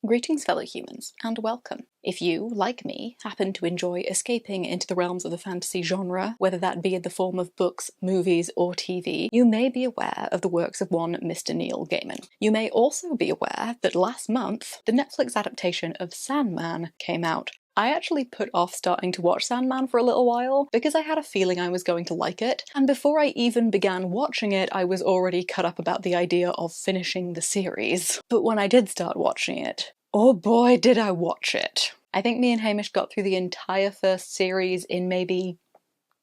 Greetings fellow humans, and welcome. If you, like me, happen to enjoy escaping into the realms of the fantasy genre, whether that be in the form of books, movies, or TV, you may be aware of the works of one Mr. Neil Gaiman. You may also be aware that last month, the Netflix adaptation of Sandman came out. I actually put off starting to watch Sandman for a little while because I had a feeling I was going to like it, and before I even began watching it, I was already cut up about the idea of finishing the series. But when I did start watching it, oh boy did I watch it! I think me and Hamish got through the entire first series in maybe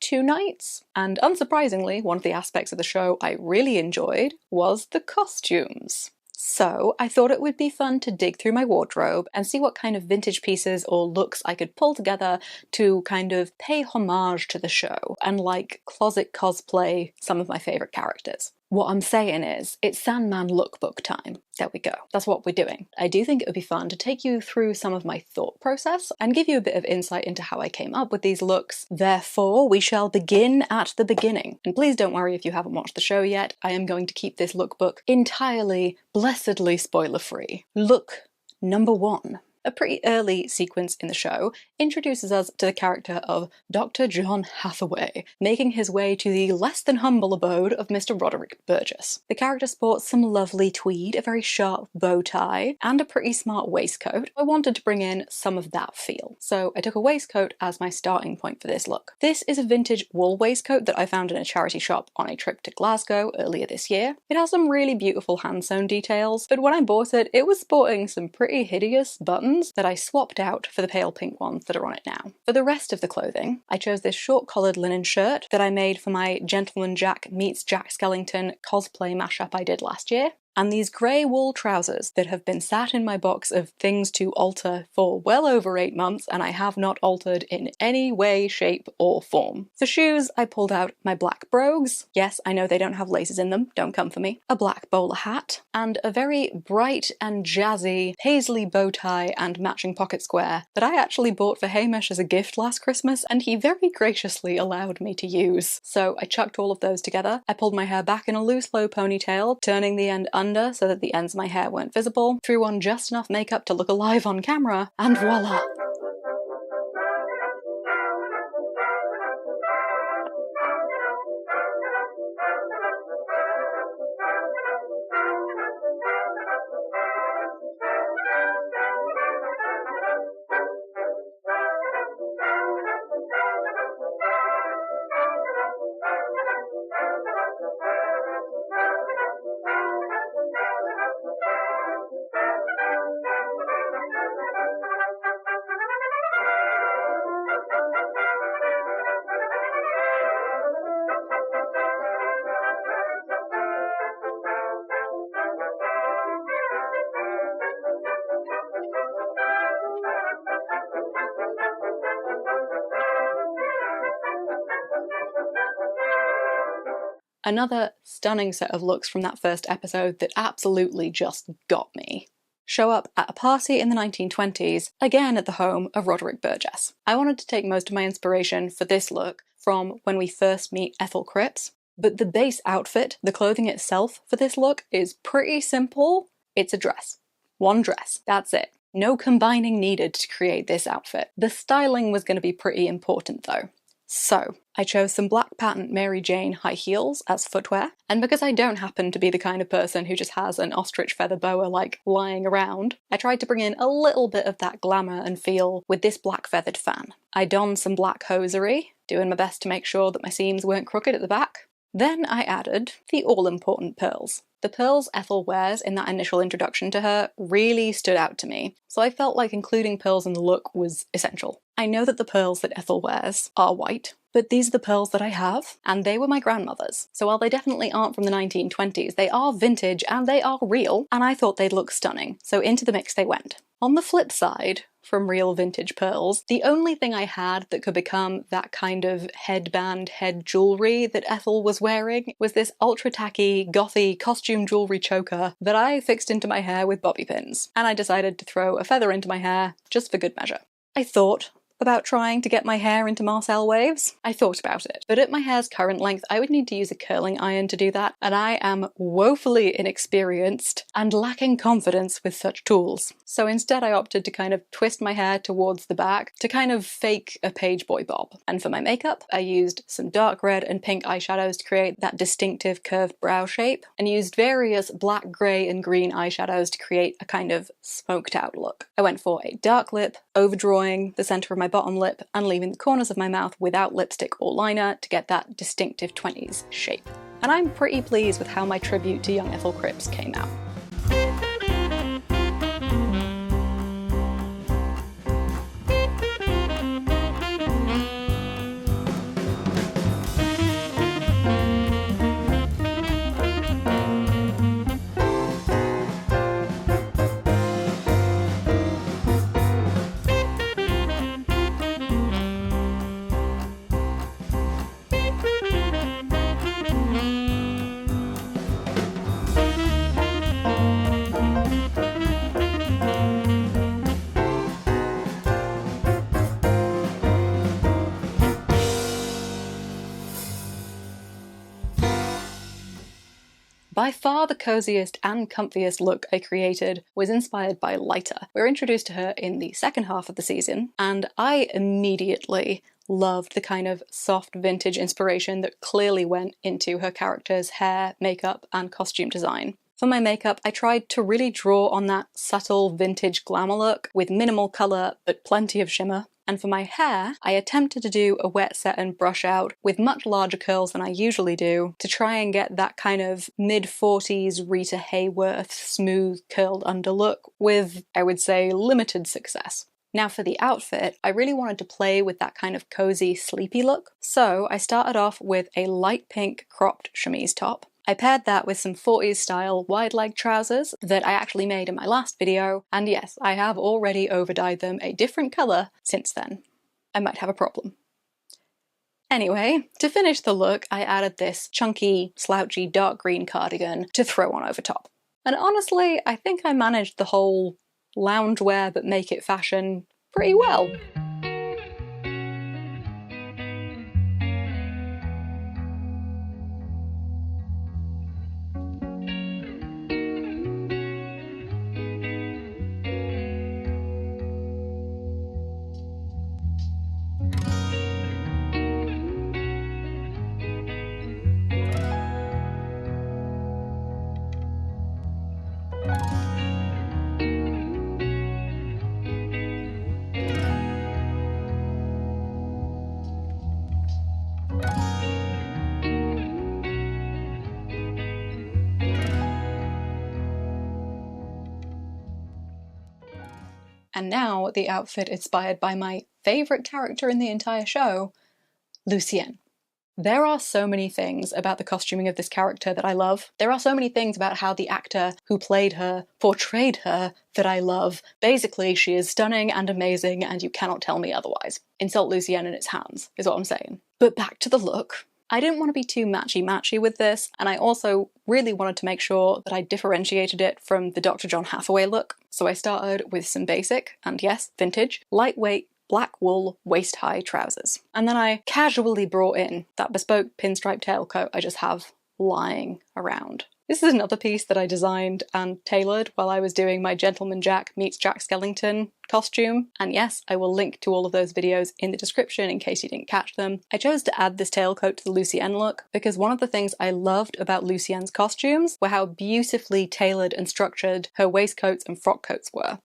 2 nights, and unsurprisingly, one of the aspects of the show I really enjoyed was the costumes. So I thought it would be fun to dig through my wardrobe and see what kind of vintage pieces or looks I could pull together to kind of pay homage to the show and like closet cosplay some of my favourite characters. What I'm saying is, it's Sandman lookbook time. There we go. That's what we're doing. I do think it would be fun to take you through some of my thought process and give you a bit of insight into how I came up with these looks. Therefore, we shall begin at the beginning. And please don't worry if you haven't watched the show yet. I am going to keep this lookbook entirely, blessedly spoiler-free. Look number 1. A pretty early sequence in the show introduces us to the character of Dr. John Hathaway, making his way to the less than humble abode of Mr. Roderick Burgess. The character sports some lovely tweed, a very sharp bow tie, and a pretty smart waistcoat. I wanted to bring in some of that feel, so I took a waistcoat as my starting point for this look. This is a vintage wool waistcoat that I found in a charity shop on a trip to Glasgow earlier this year. It has some really beautiful hand-sewn details, but when I bought it, it was sporting some pretty hideous buttons that I swapped out for the pale pink ones that are on it now. For the rest of the clothing, I chose this short-collared linen shirt that I made for my Gentleman Jack meets Jack Skellington cosplay mashup I did last year, and these grey wool trousers that have been sat in my box of things to alter for well over 8 months, and I have not altered in any way, shape, or form. For shoes, I pulled out my black brogues. Yes, I know they don't have laces in them, don't come for me. A black bowler hat, and a very bright and jazzy paisley bow tie and matching pocket square that I actually bought for Hamish as a gift last Christmas, and he very graciously allowed me to use. So I chucked all of those together. I pulled my hair back in a loose low ponytail, turning the end under so that the ends of my hair weren't visible, threw on just enough makeup to look alive on camera, and voila! Another stunning set of looks from that first episode that absolutely just got me show up at a party in the 1920s, again at the home of Roderick Burgess. I wanted to take most of my inspiration for this look from when we first meet Ethel Cripps, but the base outfit, the clothing itself for this look, is pretty simple. It's a dress. One dress. That's it. No combining needed to create this outfit. The styling was going to be pretty important though. So, I chose some black patent Mary Jane high heels as footwear, and because I don't happen to be the kind of person who just has an ostrich feather boa like lying around, I tried to bring in a little bit of that glamour and feel with this black feathered fan. I donned some black hosiery, doing my best to make sure that my seams weren't crooked at the back. Then I added the all-important pearls. The pearls Ethel wears in that initial introduction to her really stood out to me, so I felt like including pearls in the look was essential. I know that the pearls that Ethel wears are white, but these are the pearls that I have, and they were my grandmother's. So while they definitely aren't from the 1920s, they are vintage and they are real, and I thought they'd look stunning, so into the mix they went. On the flip side, from real vintage pearls, the only thing I had that could become that kind of headband head jewellery that Ethel was wearing was this ultra tacky, gothy costume jewellery choker that I fixed into my hair with bobby pins, and I decided to throw a feather into my hair just for good measure. I thought, about trying to get my hair into Marcel waves? I thought about it, but at my hair's current length I would need to use a curling iron to do that, and I am woefully inexperienced and lacking confidence with such tools. So instead I opted to kind of twist my hair towards the back to kind of fake a page boy bob. And for my makeup I used some dark red and pink eyeshadows to create that distinctive curved brow shape, and used various black, grey and green eyeshadows to create a kind of smoked out look. I went for a dark lip, overdrawing the centre of my bottom lip and leaving the corners of my mouth without lipstick or liner to get that distinctive 20s shape. And I'm pretty pleased with how my tribute to young Ethel Cripps came out. By far the coziest and comfiest look I created was inspired by Lyta. We were introduced to her in the second half of the season, and I immediately loved the kind of soft vintage inspiration that clearly went into her character's hair, makeup, and costume design. For my makeup, I tried to really draw on that subtle vintage glamour look with minimal colour but plenty of shimmer. And for my hair, I attempted to do a wet set and brush out with much larger curls than I usually do to try and get that kind of mid-40s Rita Hayworth smooth curled under look with, I would say, limited success. Now for the outfit, I really wanted to play with that kind of cozy, sleepy look, so I started off with a light pink cropped chemise top. I paired that with some 40s style wide leg trousers that I actually made in my last video, and yes, I have already overdyed them a different colour since then. I might have a problem. Anyway, to finish the look, I added this chunky, slouchy dark green cardigan to throw on over top. And honestly, I think I managed the whole loungewear but make it fashion pretty well. And now the outfit inspired by my favourite character in the entire show, Lucienne. There are so many things about the costuming of this character that I love. There are so many things about how the actor who played her portrayed her that I love. Basically, she is stunning and amazing and you cannot tell me otherwise. Insult Lucienne in its hands, is what I'm saying. But back to the look. I didn't want to be too matchy-matchy with this, and I also really wanted to make sure that I differentiated it from the Dr. John Hathaway look. So I started with some basic, and yes, vintage, lightweight black wool waist-high trousers. And then I casually brought in that bespoke pinstripe tailcoat I just have lying around. This is another piece that I designed and tailored while I was doing my Gentleman Jack meets Jack Skellington costume, and yes, I will link to all of those videos in the description in case you didn't catch them. I chose to add this tailcoat to the Lucienne look because one of the things I loved about Lucienne's costumes were how beautifully tailored and structured her waistcoats and frock coats were.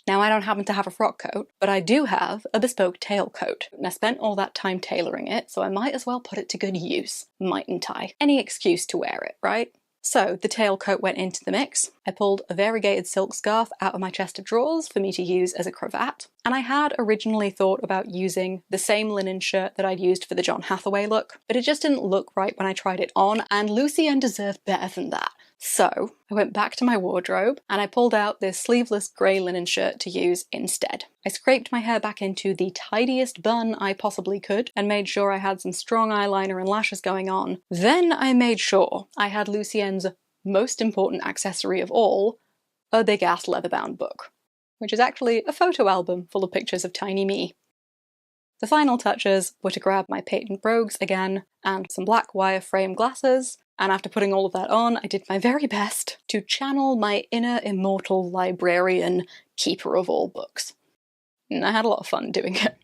Now, I don't happen to have a frock coat, but I do have a bespoke tailcoat, and I spent all that time tailoring it, so I might as well put it to good use, mightn't I? Any excuse to wear it, right? So the tailcoat went into the mix. I pulled a variegated silk scarf out of my chest of drawers for me to use as a cravat, and I had originally thought about using the same linen shirt that I'd used for the John Hathaway look, but it just didn't look right when I tried it on, and Lucienne deserved better than that. So I went back to my wardrobe and I pulled out this sleeveless grey linen shirt to use instead. I scraped my hair back into the tidiest bun I possibly could and made sure I had some strong eyeliner and lashes going on. Then I made sure I had Lucienne's most important accessory of all, a big-ass leather-bound book, which is actually a photo album full of pictures of tiny me. The final touches were to grab my patent brogues again and some black wire frame glasses, and after putting all of that on, I did my very best to channel my inner immortal librarian, keeper of all books. And I had a lot of fun doing it.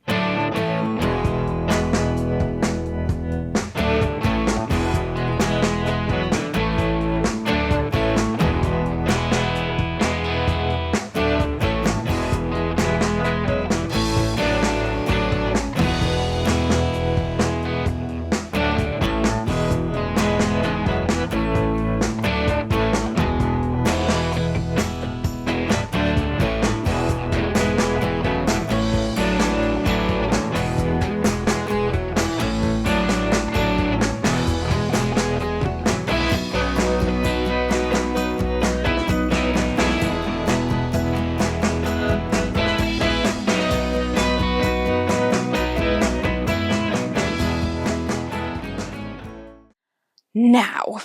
Now,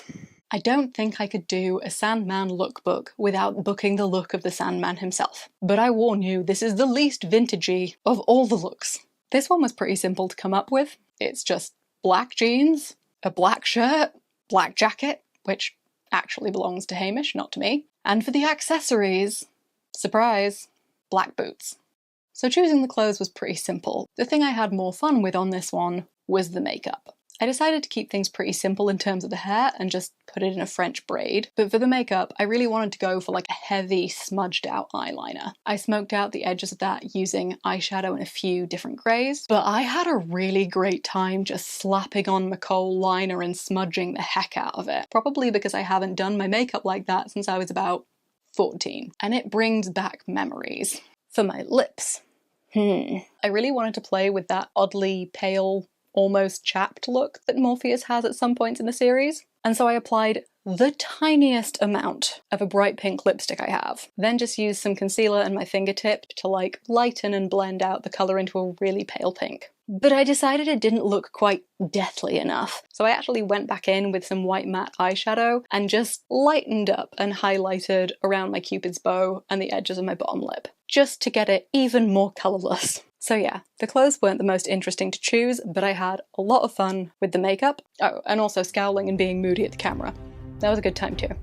I don't think I could do a Sandman lookbook without booking the look of the Sandman himself. But I warn you, this is the least vintagey of all the looks. This one was pretty simple to come up with. It's just black jeans, a black shirt, black jacket, which actually belongs to Hamish, not to me. And for the accessories, surprise, black boots. So choosing the clothes was pretty simple. The thing I had more fun with on this one was the makeup. I decided to keep things pretty simple in terms of the hair and just put it in a French braid, but for the makeup I really wanted to go for like a heavy smudged out eyeliner. I smoked out the edges of that using eyeshadow in a few different greys, but I had a really great time just slapping on my kohl liner and smudging the heck out of it, probably because I haven't done my makeup like that since I was about 14, and it brings back memories. For my lips, I really wanted to play with that oddly pale, almost chapped look that Morpheus has at some points in the series, and so I applied the tiniest amount of a bright pink lipstick I have, then just used some concealer and my fingertip to like lighten and blend out the colour into a really pale pink. But I decided it didn't look quite deathly enough, so I actually went back in with some white matte eyeshadow and just lightened up and highlighted around my cupid's bow and the edges of my bottom lip, just to get it even more colourless. So yeah, the clothes weren't the most interesting to choose, but I had a lot of fun with the makeup. Oh, and also scowling and being moody at the camera. That was a good time too.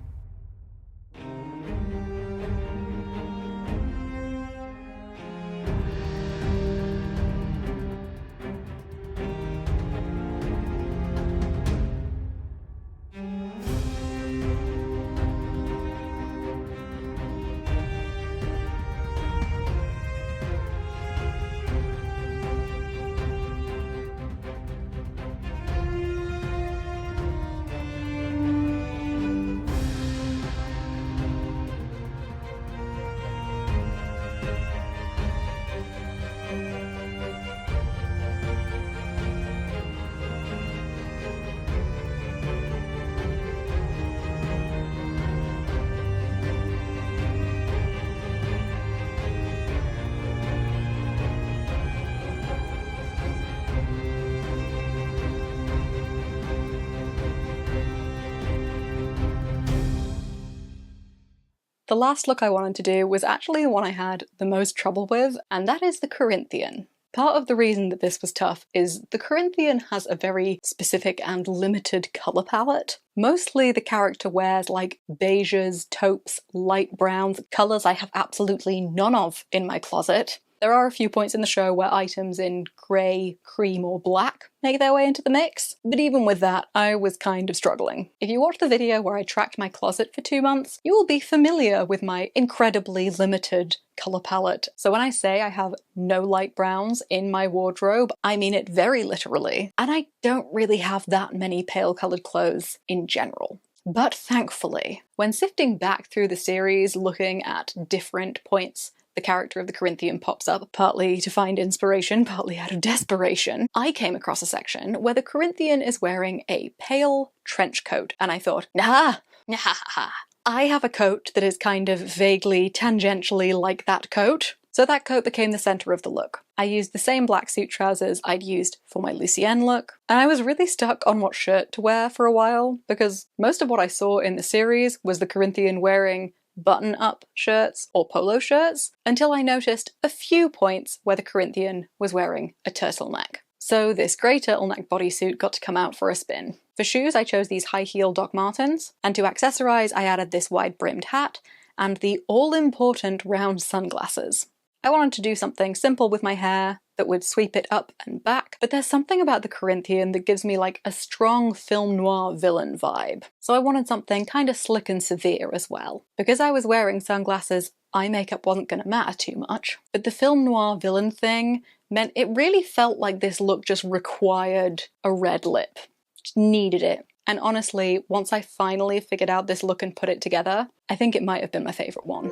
The last look I wanted to do was actually the one I had the most trouble with, and that is the Corinthian. Part of the reason that this was tough is the Corinthian has a very specific and limited colour palette. Mostly the character wears like beiges, taupes, light browns, colours I have absolutely none of in my closet. There are a few points in the show where items in grey, cream or black make their way into the mix, but even with that, I was kind of struggling. If you watch the video where I tracked my closet for 2 months, you will be familiar with my incredibly limited colour palette. So when I say I have no light browns in my wardrobe, I mean it very literally. And I don't really have that many pale coloured clothes in general. But thankfully, when sifting back through the series looking at different points the character of the Corinthian pops up, partly to find inspiration, partly out of desperation, I came across a section where the Corinthian is wearing a pale trench coat, and I thought, nah, I have a coat that is kind of vaguely, tangentially like that coat. So that coat became the centre of the look. I used the same black suit trousers I'd used for my Lucienne look, and I was really stuck on what shirt to wear for a while, because most of what I saw in the series was the Corinthian wearing button-up shirts or polo shirts until I noticed a few points where the Corinthian was wearing a turtleneck. So this grey turtleneck bodysuit got to come out for a spin. For shoes, I chose these high-heel Doc Martens, and to accessorise, I added this wide-brimmed hat and the all-important round sunglasses. I wanted to do something simple with my hair that would sweep it up and back, but there's something about the Corinthian that gives me like a strong film noir villain vibe. So I wanted something kind of slick and severe as well. Because I was wearing sunglasses, eye makeup wasn't going to matter too much, but the film noir villain thing meant it really felt like this look just required a red lip. Just needed it. And honestly, once I finally figured out this look and put it together, I think it might have been my favourite one.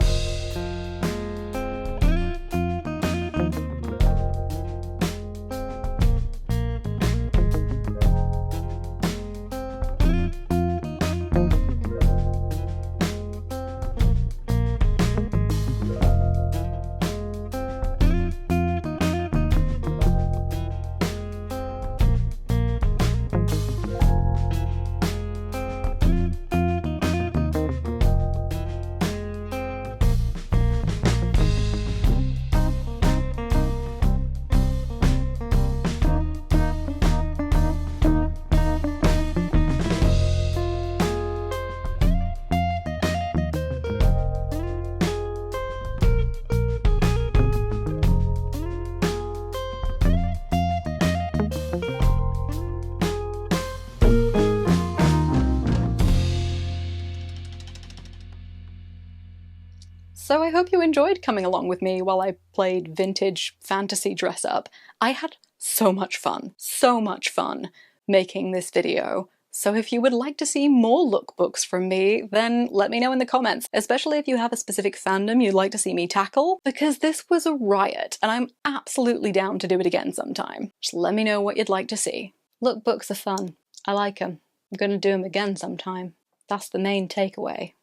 So I hope you enjoyed coming along with me while I played vintage fantasy dress up. I had so much fun making this video. So if you would like to see more lookbooks from me, then let me know in the comments, especially if you have a specific fandom you'd like to see me tackle, because this was a riot and I'm absolutely down to do it again sometime. Just let me know what you'd like to see. Lookbooks are fun. I like them. I'm gonna do them again sometime. That's the main takeaway.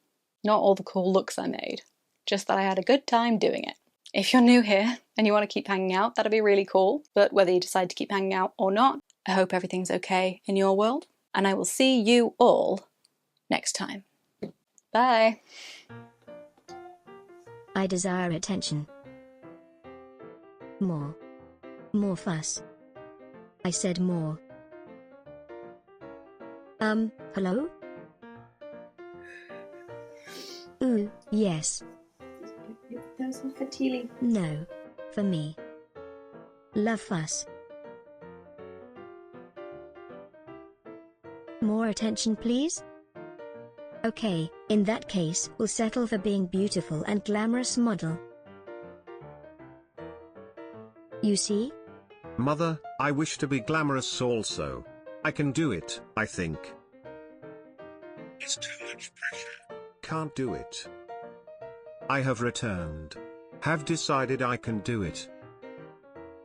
Not all the cool looks I made. Just that I had a good time doing it. If you're new here and you want to keep hanging out, that'd be really cool, but whether you decide to keep hanging out or not, I hope everything's okay in your world, and I will see you all next time. Bye! I desire attention. More. More fuss. I said more. Hello? Ooh, yes. Those are for Teely. No. For me. Love fuss. More attention, please? Okay, in that case, we'll settle for being beautiful and glamorous model. You see? Mother, I wish to be glamorous also. I can do it, I think. It's too much pressure. Can't do it. I have returned. Have decided I can do it.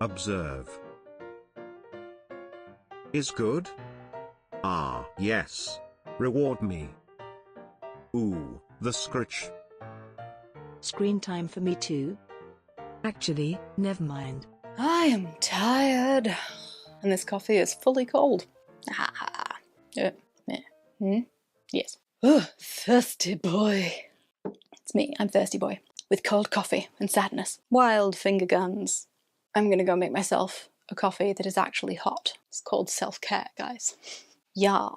Observe. Is good? Ah, yes. Reward me. Ooh, the scritch. Screen time for me too? Actually, never mind. I am tired. And this coffee is fully cold. Yes. Oh, thirsty boy. It's me, I'm Thirsty Boy, with cold coffee and sadness. Wild finger guns. I'm gonna go make myself a coffee that is actually hot. It's called self-care, guys. Yeah.